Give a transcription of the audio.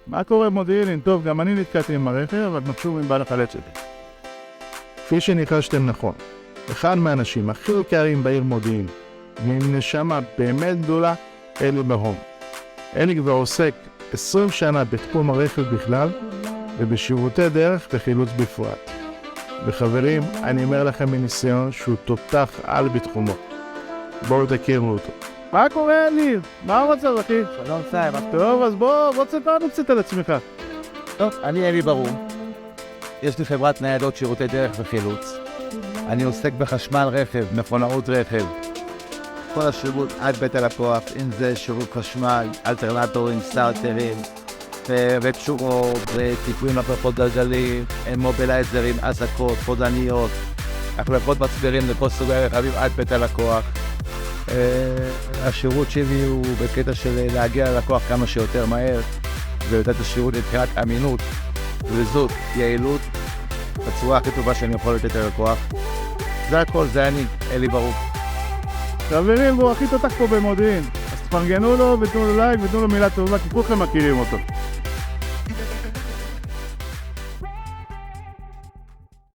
מה קורה מודיעין? טוב, גם אני נתקעתי עם הרכב, אבל נחשוב אם בא לחלץ שלי. כפי שניחשתם נכון, אחד מהאנשים הכי יקרים בעיר מודיעין, ועם נשמה באמת גדולה, אלי ברום. אלי כבר עוסק 20 שנה בתחום הרכב בכלל, ובשירותי דרך וחילוץ בפרט. וחברים, אני אומר לכם מניסיון שהוא תותח על בתחומו. בואו תכירו אותו. מה קורה אלי? מה המצב אחי? שלום סי, מה טוב, אז בוא תספר לנו קצת על עצמך. טוב? אני אלי ברום. יש לי חברת ניידות שירותי דרך וחילוץ. אני עוסק בחשמל רכב, מכונאות רכב. כל השירות עד בית הלקוח, אם זה שירות חשמל, אלטרנטורים, סטארטרים, וקשורות, וטיפולים לפרחות גלגלים, מובילייזרים, אזעקות, פודניות, החלפות מצברים לכל סוגי רכבים עד בית הלקוח. השירות שלי הוא בקטע של להגיע ללקוח כמה שיותר מהר ולתת השירות מבחינת אמינות, זריזות, יעילות בצורה הכי טובה שאני יכול לתת ללקוח. זה הכל, זה אני, אלי ברום. חברים, הוא הכי תותח פה במודיעין, אז תפרגנו לו ותנו לו לייק ותנו לו מילה טובה, כי כולכם מכירים אותו.